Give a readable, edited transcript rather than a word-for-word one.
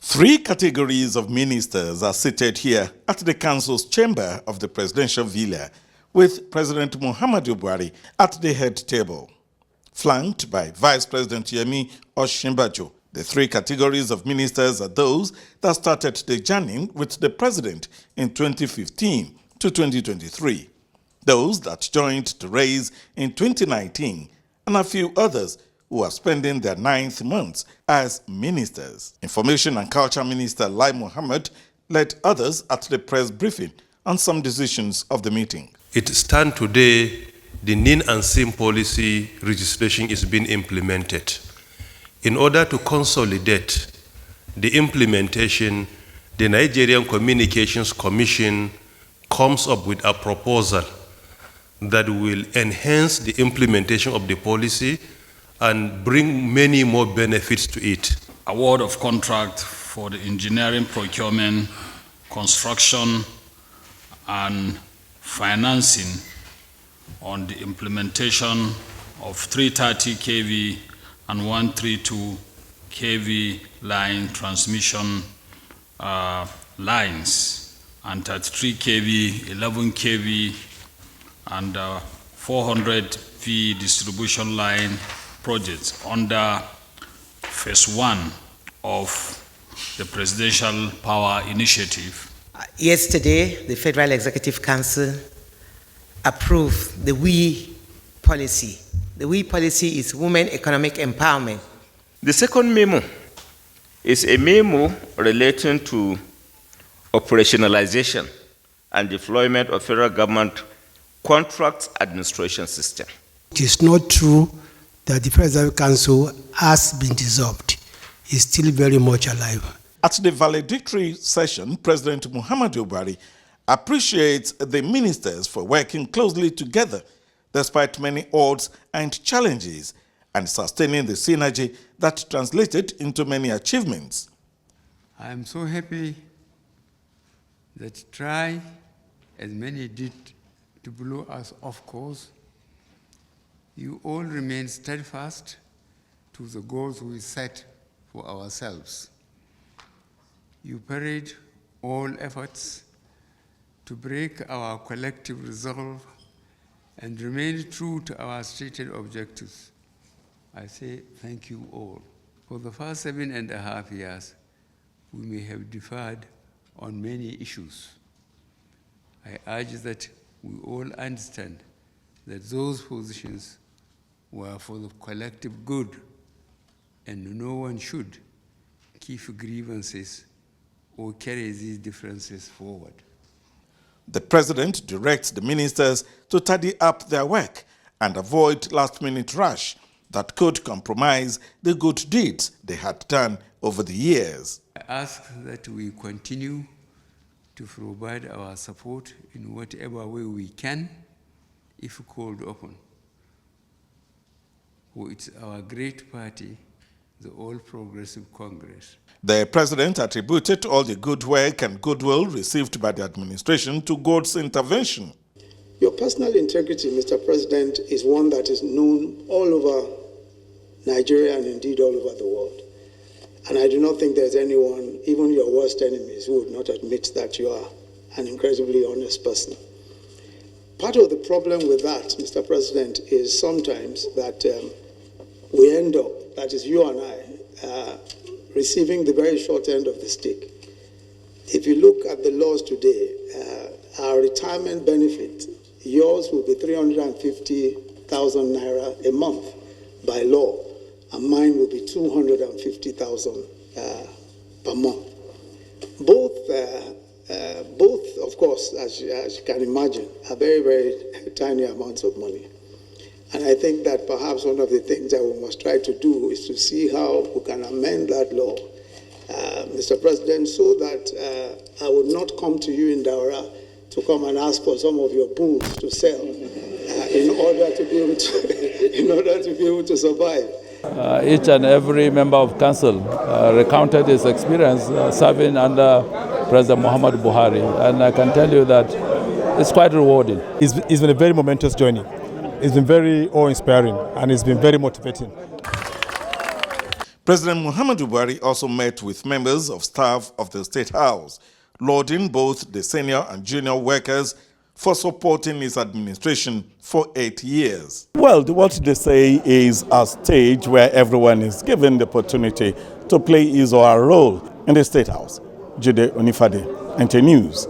Three categories of ministers are seated here at the Council's chamber of the Presidential Villa, with President Muhammadu Buhari at the head table, flanked by Vice President Yemi Osinbajo. The three categories of ministers are those that started the journey with the president in 2015 to 2023, those that joined the race in 2019, and a few others who are spending their 9th months as ministers. Information and Culture Minister Lai Mohammed led others at the press briefing on some decisions of the meeting. It stands today, the NIN and SIM policy registration is being implemented. In order to consolidate the implementation, the Nigerian Communications Commission comes up with a proposal that will enhance the implementation of the policy and bring many more benefits to it. Award of contract for the engineering, procurement, construction, and financing on the implementation of 330 kV and 132 kV line transmission lines, and 33 kV, 11 kV, and 400 V distribution line projects under phase 1 of the Presidential Power Initiative. Yesterday, the Federal Executive Council approved the WE policy. The WE policy is Women Economic Empowerment. The second memo is a memo relating to operationalization and deployment of federal government contracts administration system. It is not true that the Presidential Council has been dissolved. It's still very much alive. At the valedictory session, President Muhammadu Buhari appreciates the ministers for working closely together despite many odds and challenges, and sustaining the synergy that translated into many achievements. I am so happy that try, as many did, to blow us off course, you all remain steadfast to the goals we set for ourselves. You parade all efforts to break our collective resolve and remain true to our stated objectives. I say thank you all. For the past 7.5 years, we may have differed on many issues. I urge that we all understand that those positions were for the collective good, and no one should keep grievances or carry these differences forward. The president directs the ministers to tidy up their work and avoid last-minute rush that could compromise the good deeds they had done over the years. I ask that we continue to provide our support in whatever way we can, if called upon. For it's our great party, the All Progressive Congress. The president attributed all the good work and goodwill received by the administration to God's intervention. Your personal integrity, Mr. President, is one that is known all over Nigeria and indeed all over the world. And I do not think there's anyone, even your worst enemies, who would not admit that you are an incredibly honest person. Part of the problem with that, Mr. President, is sometimes that we end up, that is you and I, receiving the very short end of the stick. If you look at the laws today, our retirement benefit, yours will be 350,000 naira a month by law, and mine will be 250,000 per month. Both, of course, as you can imagine, are very, very tiny amounts of money. And I think that perhaps one of the things that we must try to do is to see how we can amend that law, Mr. President, so that I would not come to you in Daura to come and ask for some of your bulls to sell in order to be able to survive. Each and every member of council recounted his experience serving under President Muhammadu Buhari, and I can tell you that it's quite rewarding. It's been a very momentous journey. It's been very awe-inspiring, and it's been very motivating. President Muhammadu Buhari also met with members of staff of the State House, lauding both the senior and junior workers for supporting his administration for 8 years. Well, what they say is a stage where everyone is given the opportunity to play his or her role in the State House. Jude Onifade, NT News.